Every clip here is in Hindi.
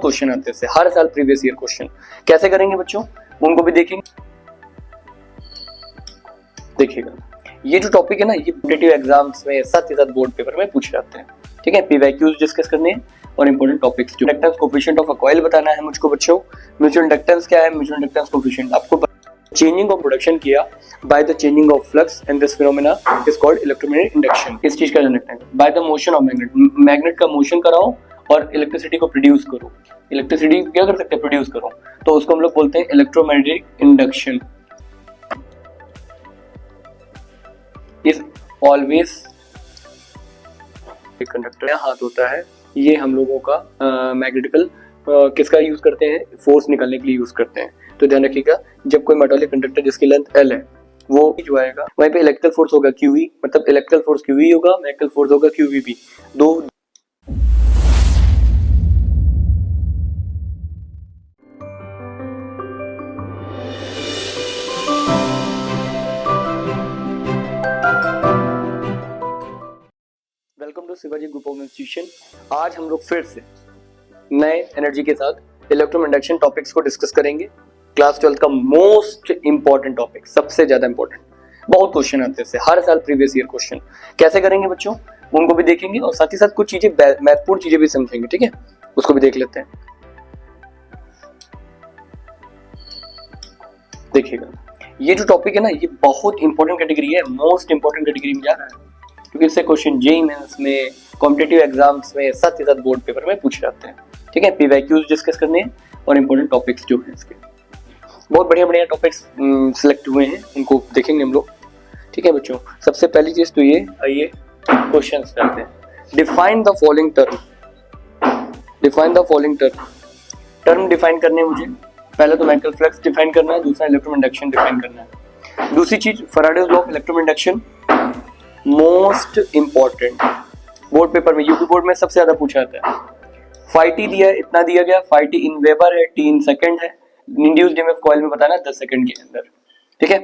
क्वेश्चन आते हैं हर साल प्रीवियस ईयर क्वेश्चन। कैसे करेंगे बच्चों, उनको भी देखेंगे। देखिएगा, ये जो टॉपिक है ना, ये कॉम्पिटिटिव एग्जाम्स में साथ ही साथ बोर्ड पेपर में पूछे जाते हैं। ठीक है, पीवाईक्यूज डिस्कस करने हैं और इंपॉर्टेंट टॉपिक्स। जो inductance coefficient of a coil बताना है मुझको बच्चों। म्यूचुअल इंडक्टेंस क्या है, म्यूचुअल इंडक्टेंस कोएफिशिएंट आपको चेंजिंग ऑफ प्रोडक्शन किया by the changing of flux and this phenomena is called electromagnetic induction. इस चीज का ध्यान रखना है। By the motion of magnet, magnet का मोशन कराओ और इलेक्ट्रिसिटी को प्रोड्यूस करो। इलेक्ट्रिसिटी क्या कर सकते हैं, प्रोड्यूस करो, तो उसको हम लोग बोलते हैं इलेक्ट्रोमैग्नेटिक इंडक्शन। इज ऑलवेज एक कंडक्टर हाथ होता है, ये हम लोगों का मैग्नेटिकल किसका यूज करते हैं, फोर्स निकालने के लिए यूज करते हैं। तो ध्यान रखिएगा, जब कोई मेटालिक कंडक्टर जिसकी लेंथ L है वो जो आएगा वहीं पे इलेक्ट्रिकल फोर्स होगा QE, मतलब इलेक्ट्रिकल फोर्स QE होगा, मैकेनिकल फोर्स होगा QVB। दो welcome to Shivaji group of institution. आज हम लोग फिर से नए एनर्जी के साथ इलेक्ट्रोमैग्नेटिक टॉपिक्स को डिस्कस करेंगे। क्लास 12 का मोस्ट इंपॉर्टेंट टॉपिक, सबसे ज्यादा इंपॉर्टेंट। बहुत क्वेश्चन आते हैं हर साल प्रीवियस ईयर क्वेश्चन। कैसे करेंगे बच्चों, उनको भी देखेंगे और साथ ही साथ कुछ चीजें महत्वपूर्ण चीजें भी समझेंगे। ठीक है, उसको भी देख लेते हैं। देखिएगा, ये जो टॉपिक है ना, ये बहुत इंपॉर्टेंट कैटेगरी है, मोस्ट इंपॉर्टेंट कैटेगरी में जा रहा है, क्योंकि इससे क्वेश्चन जेईई मेंस में, कॉम्पिटिटिव एग्जाम्स में साथ ही साथ बोर्ड पेपर में पूछे जाते हैं। ठीक है, पीवाईक्यूज डिस्कस करने हैं और इंपॉर्टेंट टॉपिक्स जो हैं इसके। बहुत बढ़िया बढ़िया टॉपिक्स सिलेक्ट हुए हैं, उनको देखेंगे हम लोग। ठीक है बच्चों, सबसे पहली चीज तो ये आइए क्वेश्चंस करते हैं। Define the following term. Define the following term. Term define करने हैं मुझे। पहले तो मैकेनिकल फ्लक्स डिफाइन करना है, दूसरा इलेक्ट्रोमैग्नेटिक इंडक्शन डिफाइन करना है। दूसरी चीज Faraday's law of electromagnetic induction, most important, board paper में, यूपी बोर्ड में सबसे ज्यादा पूछा जाता है। फाइटी दिया है, इतना दिया गया, फाइटी इन वेबर है, टी इन सेकंड है, इंड्यूस्ड ईएमएफ कॉइल में बताना है 10 सेकंड के अंदर। ठीक है,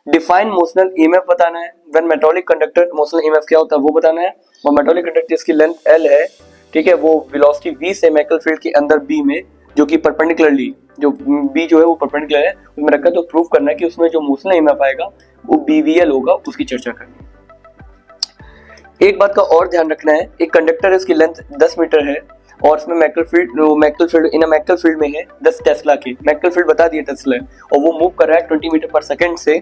डिफाइन मोशनल ईएमएफ बताना है। When metallic conductor, motional EMF क्या होता है वो बताना है। और मेटालिक कंडक्टर जिसकी लेंथ L है, ठीक है, वो वेलोसिटी v से मैकेनिकल फील्ड के अंदर B में, जो कि परपेंडिकुलरली, जो B जो है वो परपेंडिकुलर है उसमें रखा है, तो प्रूव करना है कि उसमें जो मोशनल ईएमएफ आएगा वो BVL होगा, उसकी चर्चा करनी है। एक बात का और ध्यान रखना है, एक कंडक्टर है, इसकी लेंथ 10 मीटर है और इसमें मैकेनिकल फील्ड में है 10 टेस्ला की, मैकेनिकल फील्ड बता दिया टेस्ला है, और वो मूव कर रहा है 20 मीटर पर सेकंड से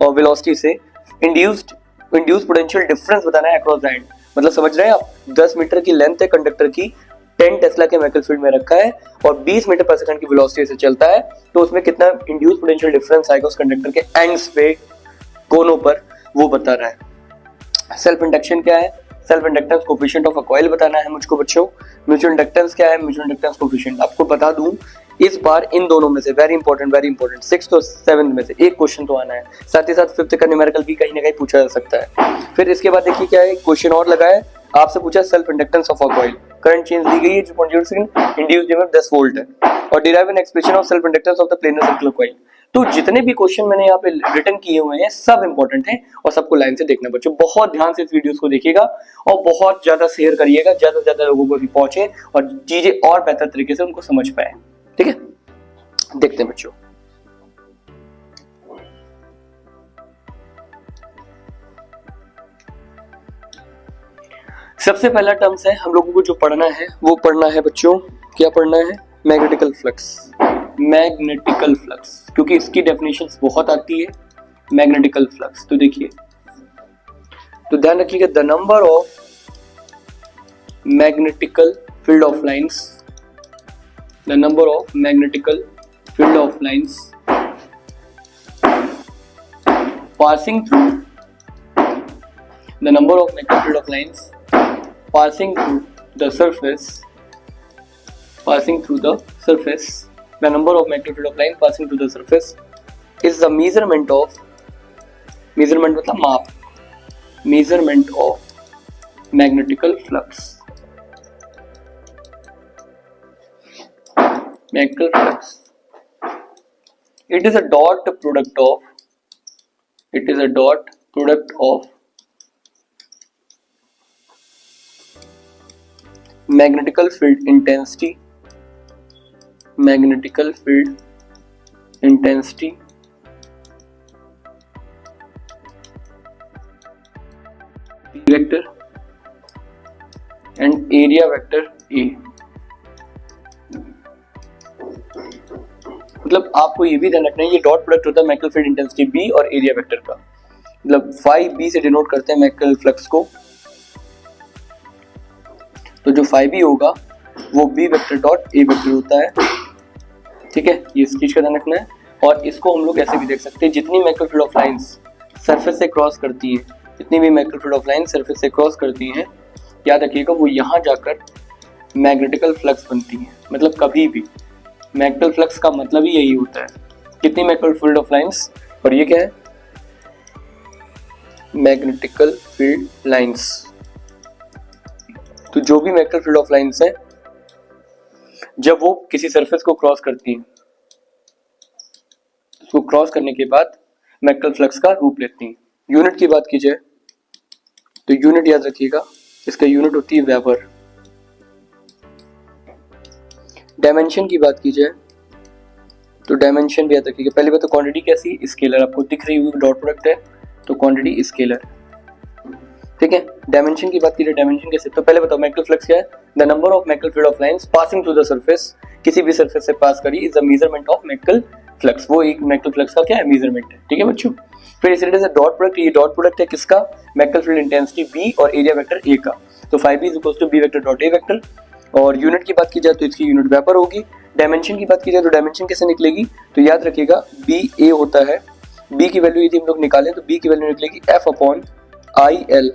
और वेलोसिटी से। इंड्यूस्ड पोटेंशियल डिफरेंस बताना है अक्रॉस द एंड, मतलब समझ रहे हैं आप, 10 मीटर की लेंथ है कंडक्टर की, 10 टेस्ला के मैकेनिकल फील्ड में रखा है और 20 मीटर पर सेकंड की वेलोसिटी से चलता है, तो उसमें कितना इंड्यूस्ड पोटेंशियल डिफरेंस आएगा उस कंडक्टर के एंड्स पे, कोनों पर, वो बता रहा है। सेल्फ इंडक्शन क्या है, self inductance coefficient of a coil बताना है मुझको बच्चों। म्यूचुअल इंडक्टेंस क्या है, म्यूचुअल इंडक्टेंस कोएफिशिएंट आपको बता दूं, इस बार इन दोनों में से वेरी इंपॉर्टेंट 6th और 7th में से एक क्वेश्चन तो आना है। साथ ही साथ 5th का न्यूमेरिकल भी कहीं ना कहीं पूछा जा सकता है। फिर इसके बाद देखिए क्या है, क्वेश्चन और लगा है, आपसे पूछा self inductance of a coil, current change the गई है 0.0 सेकंड, इंड्यूस्ड ईएमएफ 10 वोल्ट है, और derive an expression of self inductance of the planar circular coil. तो जितने भी क्वेश्चन मैंने यहाँ पे रिटर्न किए हुए हैं सब इंपॉर्टेंट हैं और सबको लाइन से देखना बच्चों। बहुत ध्यान से इस वीडियोस को देखिएगा और बहुत ज्यादा शेयर करिएगा, ज्यादा से ज्यादा लोगों को भी पहुंचे और चीजें और बेहतर तरीके से उनको समझ पाए। ठीक है, देखते हैं बच्चों। सबसे पहला टर्म्स है हम लोगों को जो पढ़ना है, वो पढ़ना है बच्चों, क्या पढ़ना है, मैग्नेटिकल फ्लक्स। मैग्नेटिकल फ्लक्स, क्योंकि इसकी डेफिनेशन बहुत आती है, मैग्नेटिकल फ्लक्स। तो देखिए, तो ध्यान रखिएगा, the number of magnetical field of lines, the number of magnetical field of lines passing through, the number of magnetic field of lines passing through the surface, the number of magnetic field of line passing through the surface is the measurement of, measurement मतलब माप, measurement of magnetical flux, magnetical flux. It is a dot product of magnetical field intensity magnetical field intensity vector and area vector ए। मतलब आपको ये भी ध्यान रखना है, ये डॉट प्रोडक्ट होता है मैग्नेटिक फील्ड इंटेंसिटी बी और एरिया वेक्टर का। मतलब फाई बी से डिनोट करते हैं मैग्नेटिक फ्लक्स को, तो जो फाई बी होगा वो बी वेक्टर डॉट ए वेक्टर होता है। ठीक है, ये इस चीज का ध्यान रखना है। और इसको हम लोग ऐसे भी देख सकते हैं, जितनी magnetic field of lines surface से क्रॉस करती हैं, जितनी भी magnetic field of lines surface से क्रॉस करती हैं, याद रखिएगा वो यहाँ जाकर मैग्नेटिकल फ्लक्स बनती हैं। मतलब कभी भी मैग्नेटिकल फ्लक्स का मतलब ही यही होता है, कितनी मैग्नेटिकल फील्ड ऑफ लाइंस, और ये क्या है, मैग्नेटिकल फील्ड लाइंस। तो जो भी मैग्नेटिकल फील्ड ऑफ लाइंस है, जब वो किसी सरफेस को क्रॉस करती हैं, उसको क्रॉस करने के बाद मैग्नेटिकल फ्लक्स का रूप लेती हैं। यूनिट की बात की जाए तो यूनिट याद रखिएगा, इसका यूनिट होती है वेबर। डायमेंशन की बात की जाए तो डायमेंशन भी याद रखिएगा। पहले बात तो क्वांटिटी कैसी, स्केलर, आपको दिख रही हुई डॉट प्रोडक्ट है तो क्वांटिटी स्केलर। ठीक है, डायमेंशन की बात की जाए, डायमेंशन कैसे, तो पहले बताओ मैग्नेटिकल फ्लक्स क्या है, the number of magnetical field of lines passing through the surface, किसी भी सरफेस से पास करी, is the measurement of magnetical flux. वो एक मैग्नेटिकल फ्लक्स का क्या है, मेजरमेंट है। ठीक है बच्चों, फिर इस रिलेटेड डॉट प्रोडक्ट, ये डॉट प्रोडक्ट है किसका, मैग्नेटिकल फील्ड इंटेंसिटी बी और एरिया वेक्टर ए का। तो phi B is equal to b vector dot A vector. और यूनिट की बात की जाए तो इसकी यूनिट वेपर होगी। डायमेंशन की बात की जाए तो डायमेंशन कैसे निकलेगी, तो याद रखिएगा बी ए होता है, बी की वैल्यू यदि हम लोग निकालें तो बी की वैल्यू निकलेगी F upon I L,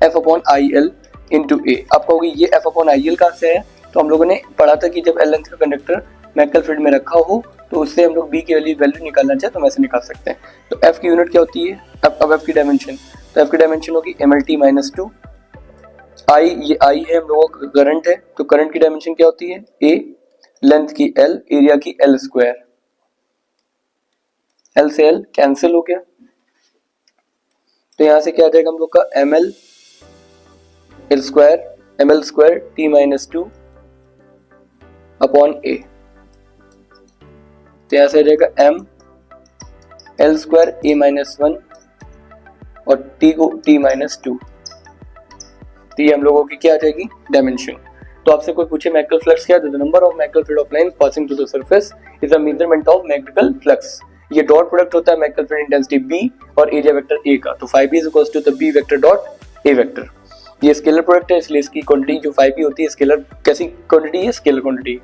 F upon I L into A. आप कहोगे ये एफ अपॉन आई एल कहाँ से है, तो हम लोगों ने पढ़ा था कि जब एल लेंथ का कंडक्टर मैग्नेटिकल फील्ड में रखा हो तो उससे हम लोग बी की वैल्यू निकालना चाहे तो हम ऐसे निकाल सकते हैं। तो एफ की यूनिट क्या होती है, अब एफ की डायमेंशन, तो एफ की डायमेंशन होगी M L T minus two I, ये आई है हम लोगों का करंट है, तो करंट की डायमेंशन क्या होती है ए, लेंथ की एल, एरिया की एल स्क्वायर, एल से एल कैंसिल हो गया, तो यहां से क्या आ जाएगा हम लोग का M L L square T minus two upon A. तो यहां से आ जाएगा M L square A minus one और टी को टी माइनस टू। तो ये हम लोगों की क्या आ जाएगी, डायमेंशन। तो आपसे कोई पूछे मैग्नेटिकल फ्लक्स क्या है, the number of magnetical field of lines passing through the surface is a measurement of magnetical flux. ये डॉट प्रोडक्ट होता है मैग्नेटिकल फील्ड इंटेंसिटी बी और एरिया वेक्टर ए का। तो phi B is equal to the B vector dot A vector. ये स्केलर प्रोडक्ट है, इसलिए इसकी क्वांटिटी जो फाई बी होती है स्केलर, कैसी क्वांटिटी है, स्केलर क्वांटिटी।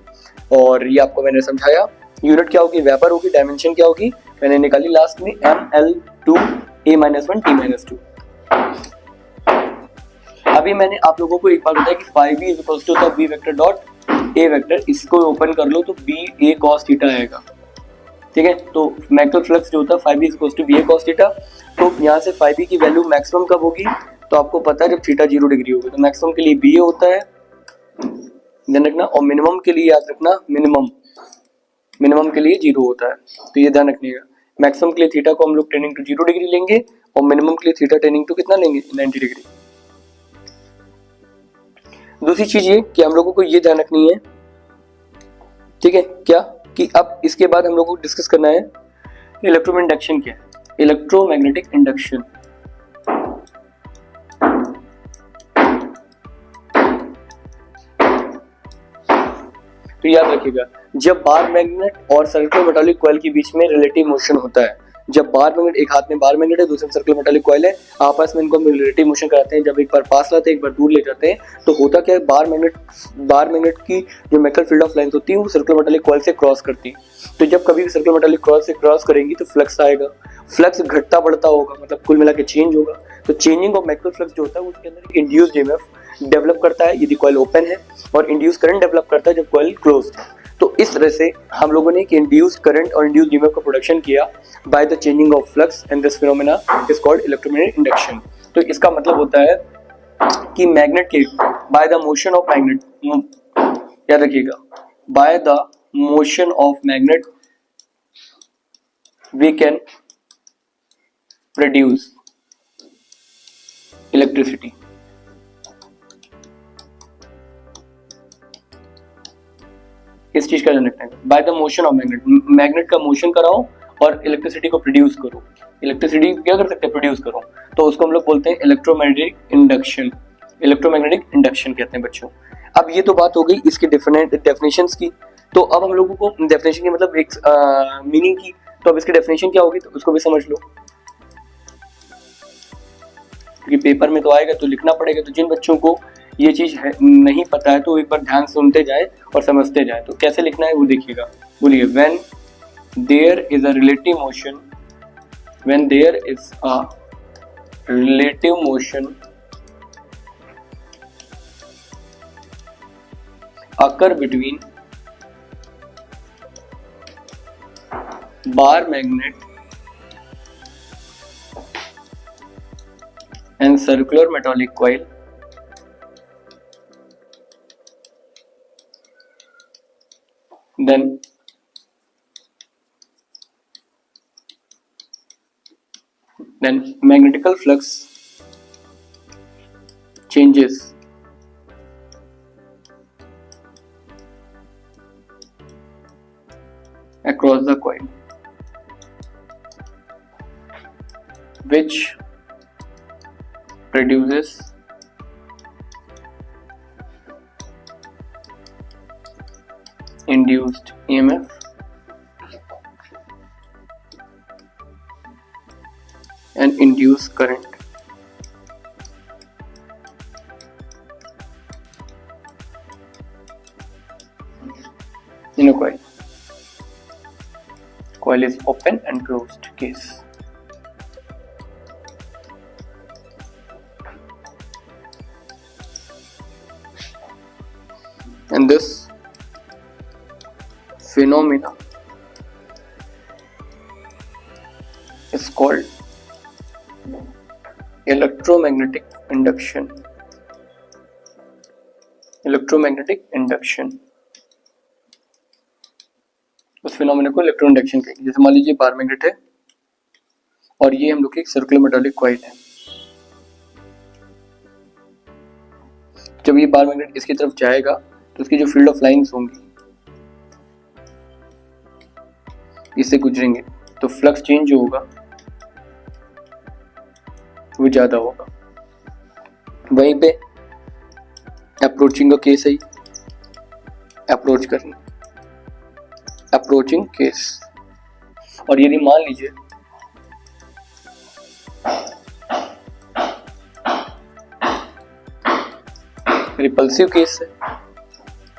और ये आपको मैंने समझाया। यूनिट क्या होगी, वेपर होगी। डायमेंशन क्या होगी, मैंने निकाली लास्ट में M L two A minus one T minus two. अभी मैंने आप लोगों को एक बार बताया कि phi B is equal to the B vector dot A vector. इसको ओपन कर लो तो बी ए कॉस थीटा आएगा। ठीक है, तो मैग्नेटिकल फ्लक्स जो होता है phi B is equal to b a cos theta. तो यहाँ से फाई बी की वैल्यू मैक्सिमम कब होगी, तो आपको पता है जब थीटा 0 डिग्री होगी। तो मैक्सिमम के लिए बी ए होता है, ध्यान रखना, और मिनिमम के लिए याद रखना मिनिमम के लिए 0 होता है। तो ये ध्यान रखिएगा, मैक्सिमम के लिए थीटा को हम लोग टेंडिंग टू 0 डिग्री लेंगे और मिनिमम के लिए थीटा टेंडिंग टू कितना लेंगे, 90 डिग्री। दूसरी चीज ये कि हम लोगों को ये ध्यान रखनी है, ठीक है, क्या कि अब इसके बाद हम लोगों को डिस्कस करना है इलेक्ट्रोमैग्नेटिक इंडक्शन क्या है, इलेक्ट्रोमैग्नेटिक इंडक्शन। तो याद रखिएगा, जब बार मैग्नेट और सर्कुलर मेटालिक कॉइल के बीच में रिलेटिव मोशन होता है, जब बार मैग्नेट, एक हाथ में बार मैग्नेट है, दूसरे में सर्कुलर मेटालिक कॉइल है, आपस में इनको हम रिलेटिव मोशन कराते हैं। जब एक बार पास लाते हैं, एक बार दूर ले जाते हैं, तो होता क्या है, बार मैग्नेट की जो मैग्नेटिक फील्ड ऑफ लाइंस होती है वो सर्कुलर मेटालिक कॉइल से क्रॉस करती है। तो जब कभी भी सर्कुलर मेटालिक कॉइल से क्रॉस करेंगी तो फ्लक्स आएगा, फ्लक्स घटता बढ़ता होगा, मतलब कुल मिला के चेंज होगा। तो चेंजिंग ऑफ मैग्नेटिक फ्लक्स जो होता है उसके अंदर एक इंड्यूस्ड ईएमएफ डेवलप करता है यदि कॉइल ओपन है, और इंड्यूस करंट डेवलप करता है जब कॉइल क्लोज्ड है। तो इस तरह से हम लोगों ने एक इंड्यूस्ड करंट और इंड्यूस्ड ईएमएफ का प्रोडक्शन किया by the changing of flux, and this phenomena is called electromagnetic induction. तो इसका मतलब होता है कि मैग्नेट के by the motion of magnet, याद रखिएगा, by the motion of magnet we can produce electricity. इस चीज का ध्यान रखना है। By the motion of magnet, magnet का मोशन कराओ और इलेक्ट्रिसिटी को प्रोड्यूस करो। इलेक्ट्रिसिटी क्या कर सकते हैं, प्रोड्यूस करो, तो उसको हम लोग बोलते हैं इलेक्ट्रोमैग्नेटिक इंडक्शन। इलेक्ट्रोमैग्नेटिक इंडक्शन कहते हैं बच्चों। अब ये तो बात हो गई इसकी डिफरेंट डेफिनेशंस की। तो अब हम लोगों को डेफिनेशन की मतलब एक मीनिंग की, तो अब इसकी डेफिनेशन क्या होगी तो उसको भी समझ लो, क्योंकि पेपर में तो आएगा तो लिखना पड़ेगा। तो जिन बच्चों को ये चीज नहीं पता है तो एक बार ध्यान सुनते जाए और समझते जाए। तो कैसे लिखना है वो देखिएगा। बोलिए, when there is a relative motion, when there is a relative motion occur between bar magnet and circular metallic coil, then magnetical flux changes across the coil, which produces induced EMF and induced current. In a coil. Coil is open and closed case. And this phenomena is called electromagnetic induction. Electromagnetic induction. उस फिनोमेना को इलेक्ट्रो इंडक्शन कहेंगे। जैसे मान लीजिए बार मैग्नेट है और ये हम लोग की एक सर्कुलर मेटालिक कॉइल है। जब ये बार मैग्नेट इसकी तरफ जाएगा तो उसकी जो फील्ड ऑफ लाइंस होंगी इससे गुजरेंगे तो फ्लक्स चेंज जो होगा वो ज्यादा होगा। वहीं पे अप्रोचिंग का केस है, अप्रोच करना, अप्रोचिंग केस। और यदि मान लीजिए रिपल्सिव केस है,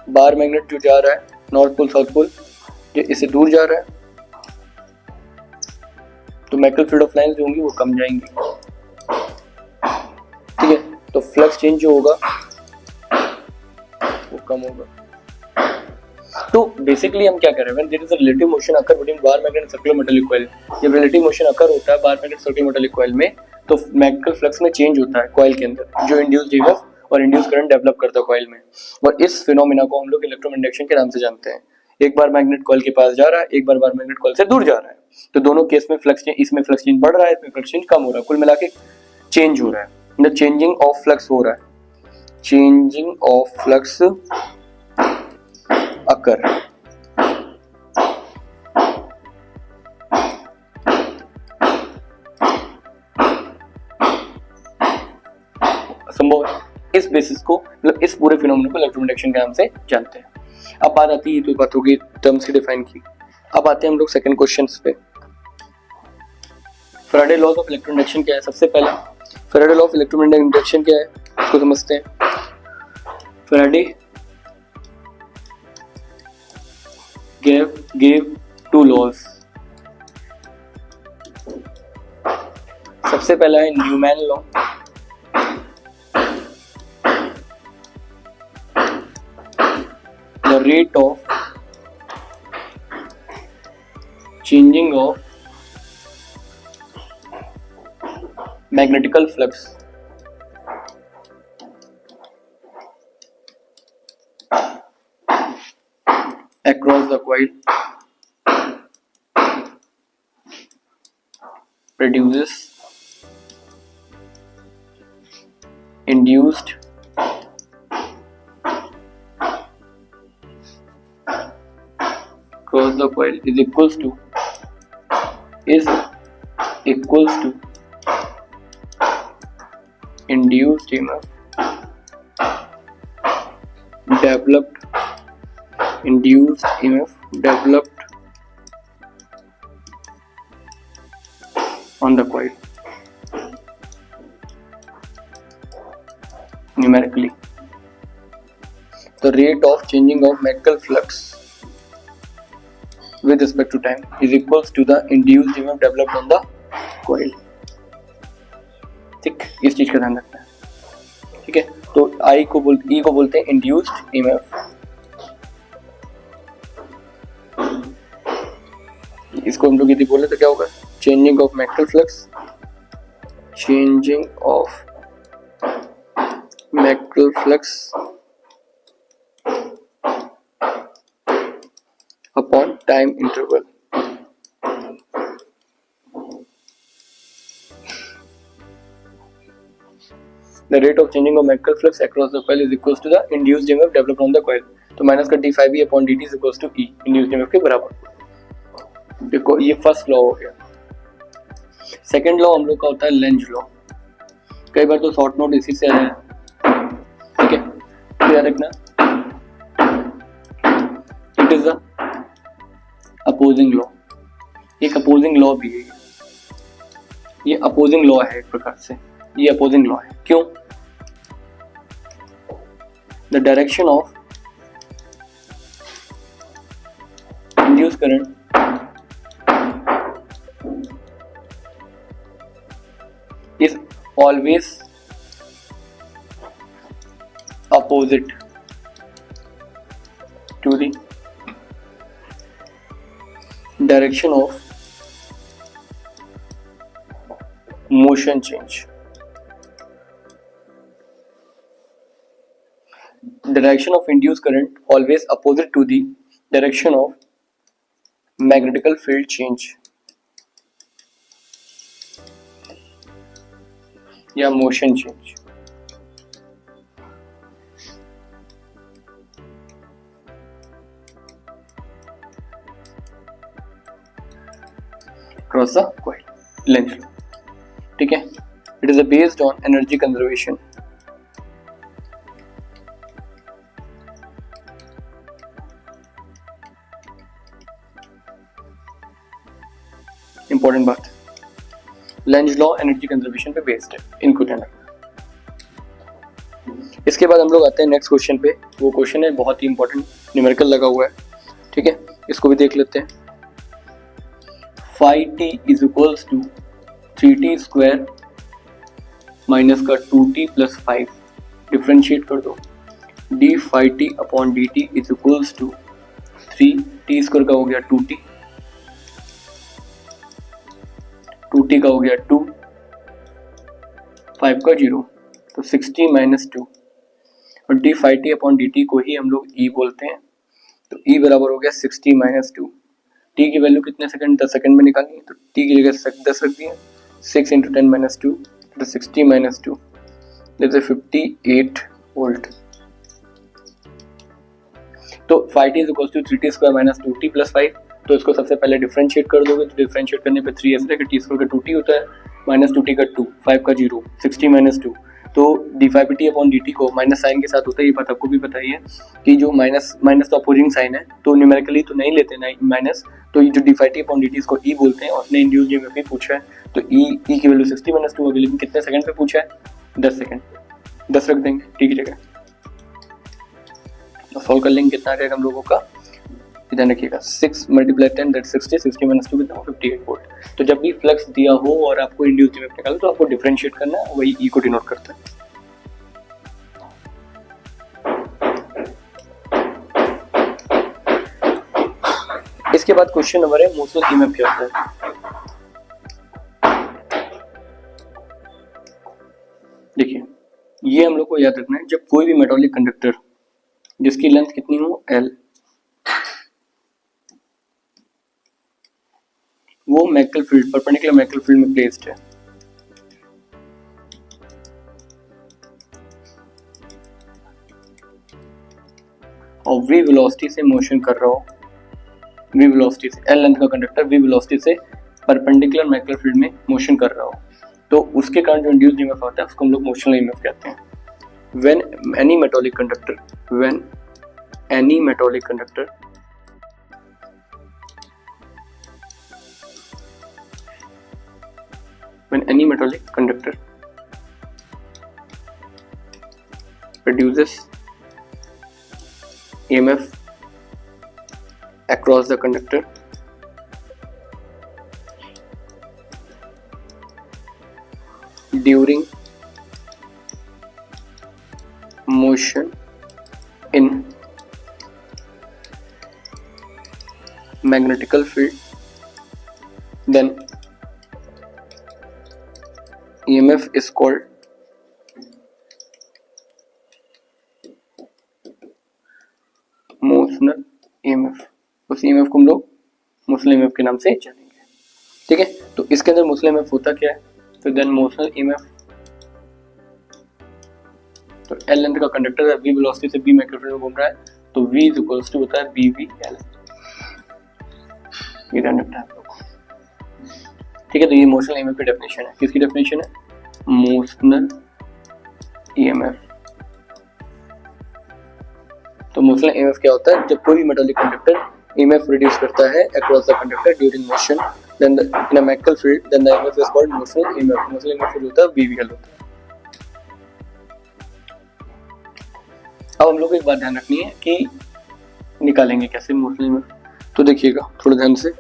बार मैग्नेट जो जा रहा है नॉर्थ पोल साउथ पोल जो इससे दूर जा रहा है तो मैग्नेटिक फील्ड ऑफ लाइंस जो होंगी वो कम जाएंगी, ठीक है। तो फ्लक्स चेंज जो होगा वो कम होगा। तो बेसिकली हम क्या कर रहे हैं, there is a relative motion occur between bar magnet and circular metallic coil. जब रिलेटिव मोशन अकर होता है bar magnet circular metallic coil में तो मैग्नेटिक फ्लक्स में चेंज होता है कॉइल के अंदर, जो इंड्यूस्ड ईएमएफ और इंड्यूस करंट डेवलप करता है कॉइल में। और इस फिनोमेना को हम लोग इलेक्ट्रोमैग्नेटिक के नाम से जानते हैं। एक बार मैग्नेट कॉइल के पास जा रहा है, एक बार मैग्नेट कॉइल से दूर जा रहा है, तो दोनों केस में फ्लक्स चेंज, इसमें फ्लक्स चेंज बढ़ रहा है, इसमें फ्लक्स चेंज कम हो रहा है, कुल मिला के चेंज हो रहा है, मतलब चेंजिंग ऑफ फ्लक्स हो रहा है, चेंजिंग ऑफ फ्लक्स अकर। संभव है। इस बेसिस को मतलब इस पूरे फिनोमेना को इलेक्ट्रोमैग्नेटिक के नाम से जानते हैं। अब बात आती है, तो बात होगी टर्म्स की डिफाइन की। अब आते हैं हम लोग सेकंड क्वेश्चंस पे। फैराडे लॉज ऑफ इलेक्ट्रोमैग्नेटिक क्या है? सबसे पहला Faraday law of electromagnetic induction क्या है उसको समझते हैं। Faraday gave two laws। सबसे पहला है Neumann law, the rate of changing of magnetical flux across the coil produces induced across the coil is equals to induced EMF developed on the coil numerically. The rate of changing of mechanical flux with respect to time is equals to the induced EMF developed on the coil. ठीक, इस चीज का ध्यान रखना है. ठीक है, तो E को बोलते हैं इंड्यूस्ड EMF. इसको हम लोग यदि बोले तो क्या होगा? Changing of mechanical flux upon time interval. The rate of changing of mechanical flux across the coil is equals to the induced EMF developed on the coil. तो माइनस का d5e upon dt is equals to E induced EMF के बराबर. देखो ये फर्स्ट लॉ हो गया. सेकेंड लॉ हम लोग का होता है लेंज लॉ. कई बार तो शॉर्ट नोट इसी से आया है. ठीक है, तो याद रखना it is the opposing law. एक अपोजिंग लॉ भी है. ये अपोजिंग लॉ है एक प्रकार से. ये अपोजिंग लॉ है. क्यों? The direction of induced current is always opposite to the direction of motion change. The direction of induced current always opposite to the direction of magnetical field change या motion change. Cross the coil, Lenz law. ठीक है, it is based on energy conservation. Important बात, लेंज लॉ एनर्जी कंजर्वेशन पे बेस्ड है. इनको ध्यान रखना. इसके बाद हम लोग आते हैं नेक्स्ट क्वेश्चन पे. वो क्वेश्चन है बहुत ही इंपॉर्टेंट, न्यूमेरिकल लगा हुआ है. ठीक है, इसको भी देख लेते हैं. 5t is equals to 3t square minus का 2t प्लस 5. डिफ्रेंशिएट कर दो. d5t upon dt is equals to 3t square का हो गया 2t, 2t का हो गया 2, 5 का 0, तो 60 माइनस 2. और d5t अपॉन dt को ही हम लोग E बोलते हैं. तो E बराबर हो गया 60 माइनस 2. t की वैल्यू कितने सेकंड? 10 सेकंड में निकालनी है. तो t की जगह 10 रख दिया. 6 इंटू 10 माइनस 2, तो 60 माइनस 2 दैट इज 58 वोल्ट. तो 5t is equal to 3t square minus 2t plus 5. तो इसको सबसे पहले डिफरेंशिएट कर दोगे. तो डिफरेंशिएट करने पे 3 ऐसे कि टी स्क्वायर का 2t होता है माइनस 2t का 2, 5 का 0, 60 माइनस 2. तो d5t अपॉन dt को माइनस साइन के साथ होता है. ये बात आपको भी पता ही है कि जो माइनस तो अपोजिंग साइन है, तो न्यूमेरिकली तो नहीं लेते ना माइनस. तो ये जो d5t अपॉन dt इसको E बोलते हैं. और उसने इंड्यूस्ड ईएमएफ भी पूछा है. तो E की वैल्यू 60 माइनस 2 होगी, लेकिन कितने सेकंड पे पूछा है? 10 सेकंड. 10 रख देंगे t की जगह. तो सॉल्व कर लेंगे. कितना आ जाएगा हम लोगों का? ध्यान रखिएगा 6 मल्टीप्लाई 10 दैट 60, 60 माइनस 2 कितना? 58 वोल्ट. तो जब भी फ्लक्स दिया हो और आपको इंड्यूस्ड ईएमएफ निकालो तो आपको डिफरेंशिएट करना है. वही E को डिनोट करता है. इसके बाद क्वेश्चन नंबर है मोशनल ईएमएफ क्या होता है. देखिए, ये हम लोग को याद रखना है. जब कोई भी मेटालिक कंडक्टर जिसकी लेंथ कितनी हो L, वो mechanical field, perpendicular mechanical field में प्लेस्ड है. और v वेलोसिटी से मोशन कर रहा हो, v वेलोसिटी से, l लेंथ का कंडक्टर v वेलोसिटी से परपेंडिकुलर मैग्नेटिक फील्ड में मोशन कर रहा हो, तो उसके कारण जो इंड्यूस्ड ईएमएफ आता है उसको हम लोग मोशनल ईएमएफ कहते हैं। when any metallic conductor when any metallic conductor produces EMF across the conductor during motion in magnetical field, then EMF is called motional EMF। उस EMF को हम लोग मोशनल EMF के नाम से जानेंगे, ठीक है। तो इसके अंदर मोशनल EMF होता क्या है, तो देन मोशनल EMF, तो L लेंथ का कंडक्टर है, V वेलोसिटी से B मैग्नेटिक फील्ड में घूम रहा है, तो V इज इक्वल्स टू होता है BVL। ये ध्यान रखना है आप लोग, ठीक है। तो ये मोशनल EMF की डेफिनेशन है। किसकी डेफिनेशन है, मोशनल EMF। तो मोशनल EMF क्या होता है, जब कोई भी मेटालिक कंडक्टर EMF प्रोड्यूस करता है across the conductor during motion then in a magnetic field, then the EMF is called motional EMF। Motional EMF होता है BVL होता है। अब हम लोग को एक बात ध्यान रखनी है कि निकालेंगे कैसे मोशनल EMF, तो देखिएगा थोड़ा ध्यान से।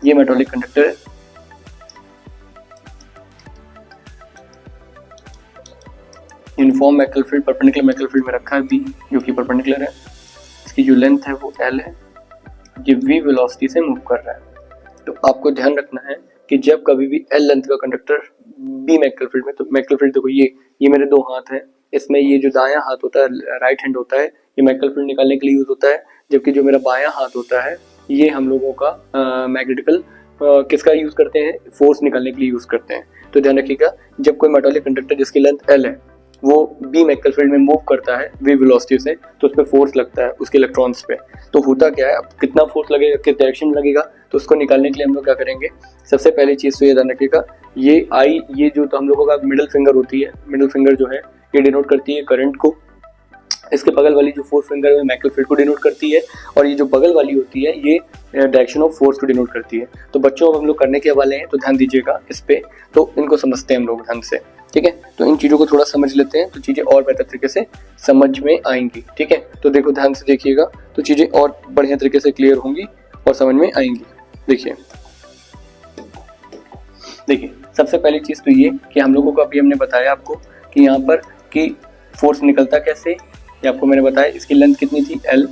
ये मेटालिक कंडक्टर है, uniform magnetic field perpendicular magnetic field में रखा है B, जो कि परपेंडिकुलर है। इसकी जो लेंथ है वो L है, ये V वेलोसिटी से मूव कर रहा है। तो आपको ध्यान रखना है कि जब कभी भी L लेंथ का कंडक्टर B मैग्नेटिक फील्ड में, तो मैग्नेटिक फील्ड देखो ये मेरे दो हाथ हैं, इसमें ये जो दायां हाथ होता है राइट हैंड होता है, ये मैग्नेटिक फील्ड निकालने के लिए यूज होता है, जबकि जो मेरा बायां हाथ होता है ये हम लोगों का मैग्नेटिकल किसका यूज करते हैं, फोर्स निकालने के लिए यूज करते हैं। तो ध्यान रखिएगा, जब कोई मेटालिक कंडक्टर जिसकी लेंथ L है वो B मैग्नेटिक फील्ड में मूव करता है V वेलोसिटी से, तो उस पर फोर्स लगता है उसके इलेक्ट्रॉन्स पे। तो होता क्या है, अब कितना फोर्स लगेगा, किस डायरेक्शन में लगेगा, तो उसको निकालने के लिए हम लोग क्या करेंगे, सबसे पहली चीज तो ये ध्यान रखिएगा, ये आई, ये जो तो हम लोगों का मिडिल फिंगर होती है, मिडिल फिंगर जो है ये डिनोट करती है करंट को, इसके बगल वाली जो फोर्थ फिंगर है मैग्नेटिक फील्ड को डिनोट करती है, और ये जो बगल वाली होती है ये डायरेक्शन ऑफ फोर्स को डिनोट करती है। तो बच्चों अब हम लोग करने के वाले हैं, तो ध्यान दीजिएगा इस पे, तो इनको समझते हैं हम लोग ध्यान से, ठीक है। तो इन चीजों को थोड़ा समझ लेते हैं तो चीजें और बेहतर तरीके से समझ में आएंगी, ठीक है। तो देखो ध्यान से देखिएगा, तो चीजें और बढ़िया तरीके से क्लियर होंगी और समझ में आएंगी। देखिए सबसे पहली चीज तो ये कि हम लोगों को अभी हमने बताया आपको कि यहाँ पर कि फोर्स निकलता कैसे, ये आपको मैंने बताया। इसकी लेंथ कितनी थी L,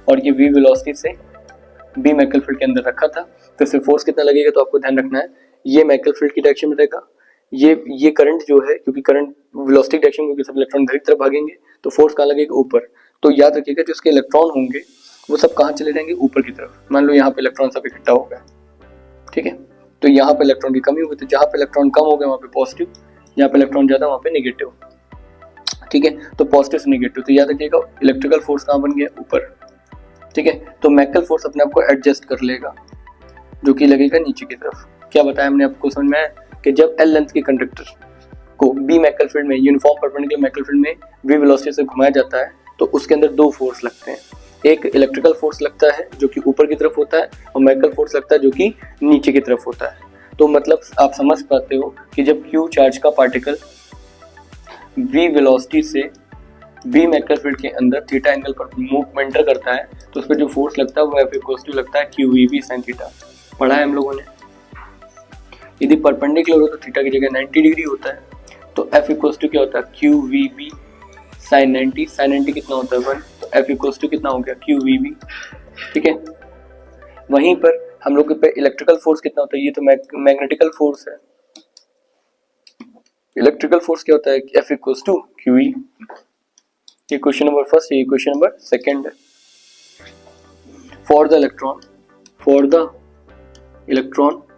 और ये V वेलोसिटी से B मैग्नेटिक फील्ड के अंदर रखा था, तो इससे फोर्स कितना लगेगा, तो आपको ध्यान रखना है ये मैग्नेटिक फील्ड की डायरेक्शन में रहेगा, ये करंट जो है, क्योंकि करंट वेलोसिटी डायरेक्शन, क्योंकि सब इलेक्ट्रॉन इधर की तरफ भागेंगे, तो फोर्स कहाँ लगेगा, ऊपर। तो याद रखिएगा जो इसके इलेक्ट्रॉन होंगे वो सब कहाँ चले जाएंगे, ऊपर की तरफ। मान लो यहाँ पे इलेक्ट्रॉन सब इकट्ठा हो गया, ठीक है, तो यहाँ पे इलेक्ट्रॉन की कमी होगी, तो जहाँ पे इलेक्ट्रॉन कम हो गए वहाँ पे पॉजिटिव, यहाँ पे इलेक्ट्रॉन ज्यादा वहाँ पे नेगेटिव, ठीक है। तो पॉजिटिव से नेगेटिव, तो याद रखिएगा इलेक्ट्रिकल फोर्स कहाँ बन गया, ऊपर, ठीक है। तो मैग्नेटिक फोर्स अपने आप को एडजस्ट कर लेगा, जो कि लगेगा नीचे की तरफ। क्या बताया हमने आपको समझ में आया कि जब L लेंथ के कंडक्टर को B मैग्नेटिक फील्ड में, यूनिफॉर्म परपेंडिकुलर मैग्नेटिक फील्ड में V वेलोसिटी से घुमाया जाता है, तो उसके अंदर दो फोर्स लगते हैं, एक इलेक्ट्रिकल फोर्स लगता है जो कि ऊपर की तरफ होता है, और मैग्नेटिक फोर्स लगता है जो कि नीचे की तरफ होता है। तो मतलब आप समझ पाते हो कि जब Q चार्ज का पार्टिकल V वेलोसिटी से B मैग्नेटिक फील्ड के अंदर थीटा एंगल पर मूवमेंट करता है, तो उस पर जो फोर्स लगता है वो F इक्वल्स टू लगता है QVB sin थीटा। पढ़ा है हम लोगों ने। यदि परपेंडिकुलर हो तो थीटा की जगह 90 डिग्री होता है, तो F इक्वल्स टू क्या होता है, QVB sin 90। sin 90 कितना होता है 1, तो F इक्वल्स टू कितना हो गया, QVB, ठीक है। वहीं पर हम लोग के पे इलेक्ट्रिकल फोर्स कितना होता है, ये तो मैग्नेटिकल फोर्स है। इलेक्ट्रिकल फोर्स क्या होता है, F इक्वल्स टू QE। ये क्वेश्चन नंबर फर्स्ट, ये क्वेश्चन नंबर सेकंड है। फॉर द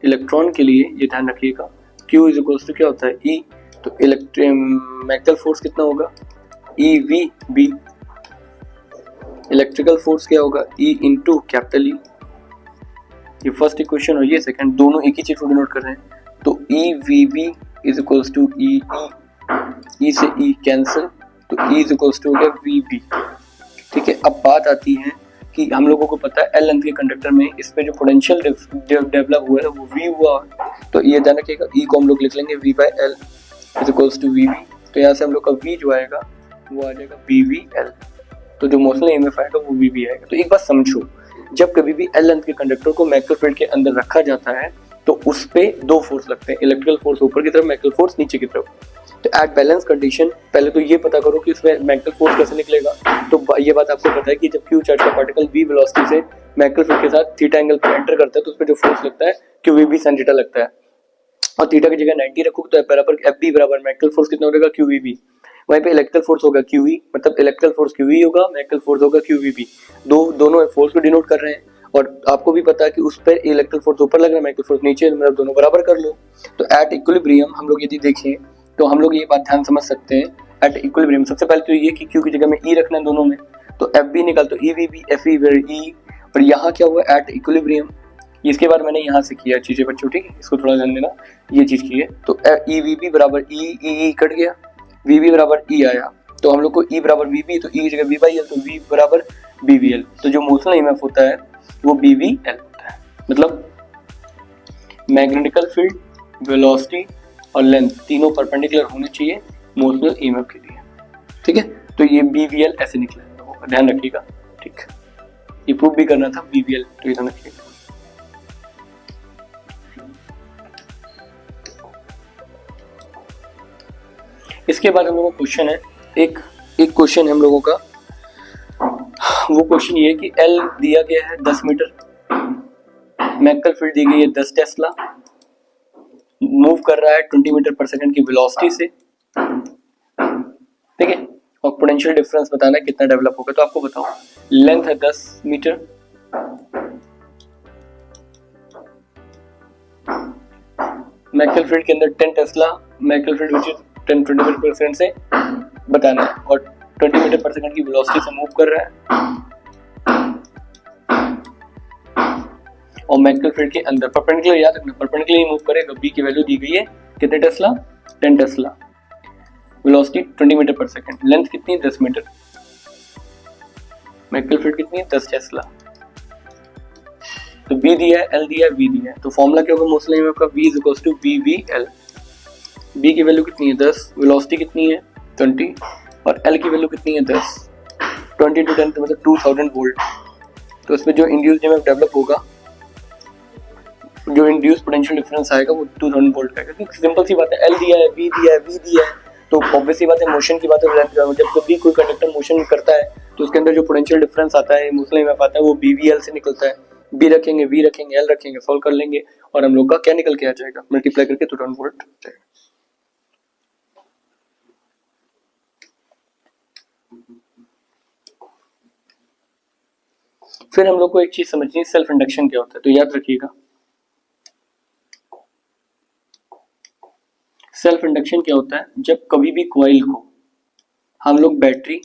इलेक्ट्रॉन के लिए ये ध्यान रखिएगा, Q इज इक्वल्स टू क्या होता है, E। तो मैग्नेटिक फोर्स कितना होगा, EVB, इलेक्ट्रिकल फोर्स क्या होगा, E इंटू कैपिटल ई। ये फर्स्ट इक्वेशन और ये सेकंड, दोनों एक ही चीज को डिनोट कर रहे हैं। तो E V B is equals to E, E से ई कैंसिल, तो E इज इक्वल्स टू हो गया वी बी। ठीक है, अब बात आती है कि हम लोगों को पता है एल लेंथ के कंडक्टर में इस पे जो पोटेंशियल डेवलप हुआ है वो V हुआ, तो ये ध्यान रखिएगा E को हम लोग लिख लेंगे V by l is equals to v b. तो यहाँ से हम लोग का V जो आएगा वो आ जाएगा वी वी एल, तो जो मोशनल ईएमएफ आएगा वो वी बी आएगा। तो एक बात समझो, जब कभी भी एल लेंथ के कंडक्टर को मैग्नेटिक फील्ड के अंदर रखा जाता है तो उस पे दो फोर्स लगते हैं, इलेक्ट्रिकल फोर्स ऊपर की तरफ, मैग्नेटिक फोर्स नीचे की तरफ। तो एट बैलेंस कंडीशन पहले तो ये पता करो कि इसमें मैग्नेटिक फोर्स कैसे निकलेगा। तो ये बात आपको पता है कि जब क्यू चार्ज का पार्टिकल v वेलोसिटी से मैग्नेटिक फील्ड के साथ थीटा एंगल पर एंटर करता है तो उस पर जो फोर्स लगता है q v b sin theta लगता है, और थीटा की जगह 90 रखोगे तो बराबर एफ बी बराबर मैग्नेटिक फोर्स कितना हो जाएगा क्यू वी बी। वहीं पे इलेक्ट्रिकल फोर्स होगा क्यू ई, मतलब इलेक्ट्रिकल फोर्स क्यू ई होगा, मैग्नेटिकल फोर्स होगा क्यू वी बी। दोनों फोर्स को डिनोट कर रहे हैं, और आपको भी पता है कि उस पर इलेक्ट्रिकल फोर्स ऊपर लग रहा है, मैग्नेटिक फोर्स नीचे, मतलब दोनों बराबर कर लो। तो एट इक्विलिब्रियम हम लोग यदि देखें तो हम लोग ये बात ध्यान समझ सकते हैं, एट इक्विलिब्रियम सबसे पहले तो ये कि क्यू की जगह में ई रखना है दोनों में, तो एफ बी निकाल तो E V B F E E, और यहाँ क्या हुआ एट इक्विलिब्रियम। इसके बाद मैंने यहाँ से किया चीजें बच्चों, ठीक है, इसको थोड़ा ध्यान देना, ये चीज की है। तो ई वी बी बराबर ई कट गया, वी बी बराबर ई आया, तो हम लोग को ई बराबर वी बी, तो ई की जगह वी बाई एल, तो वी बराबर बी वी एल। तो जो मोशनल ईएमएफ होता है वो बी वी एल होता है, मतलब मैग्नेटिकल फील्ड, वेलोसिटी और लेंथ तीनों परपेंडिकुलर होने चाहिए मोशनल ईएमएफ के लिए। ठीक है, तो ये बी वी एल ऐसे निकला है, लोगों का ध्यान रखिएगा। ठीक, ये प्रूव भी करना था बी वी एल, तो ये ध्यान रखिएगा। इसके बाद हम लोगों का क्वेश्चन है, एक क्वेश्चन है हम लोगों का, वो क्वेश्चन ये है कि एल दिया गया है 10 मीटर, मैग्नेटिक फील्ड दी गई है 10 टेस्ला, मूव कर रहा है 20 मीटर पर सेकंड की वेलोसिटी से, ठीक है, और पोटेंशियल डिफरेंस बताना है कितना डेवलप होगा। तो आपको बताओ, लेंथ है 10 मीटर, मैग्नेटिक फील्ड के अंदर 10 tesla, magnetic field which is 10-20 meter per second से बताना है, और 20 मीटर पर सेकंड की वेलोसिटी से मूव कर रहा है, और मैग्नेटिक फील्ड के अंदर परपेंडिकुलर, याद रखना परपेंडिकुलर मूव करेगा। बी की वैल्यू दी गई है कितने Tesla, 10 Tesla, velocity 20 metre per second, length कितनी है 10 मीटर, मैग्नेटिक फील्ड कितनी है 10 टेस्ला। तो बी दिया है, एल दिया है, वी दिया है, तो फॉर्मूला क्या होगा मोशनल ईएमएफ का, v equals to v v l. बी की वैल्यू कितनी है 10, वेलोसिटी कितनी है 20, और एल की वैल्यू कितनी है 10, 20 टू 10 मतलब 2000 वोल्ट। तो इसमें जो इंड्यूस्ड ईएमएफ डेवलप होगा, जो इंड्यूस्ड पोटेंशियल डिफरेंस आएगा वो 2000 वोल्ट का आएगा। सिंपल सी बात है, एल दिया है, वी दिया है, वी दिया है, तो ऑब्वियस सी बात है मोशन की बात है। जब कभी कोई कंडक्टर मोशन करता है तो उसके अंदर जो पोटेंशियल डिफरेंस आता है, मोशनल ईएमएफ आता है, वो बी वी एल से निकलता है। बी रखेंगे, वी रखेंगे, एल रखेंगे, सॉल्व कर लेंगे, और हम लोग का क्या निकल के आ जाएगा, मल्टीप्लाई करके 2000 वोल्ट जाएगा। फिर हम लोग को एक चीज समझनी है, सेल्फ इंडक्शन क्या होता है। तो याद रखिएगा, सेल्फ इंडक्शन क्या होता है, जब कभी भी कॉइल को हम लोग बैटरी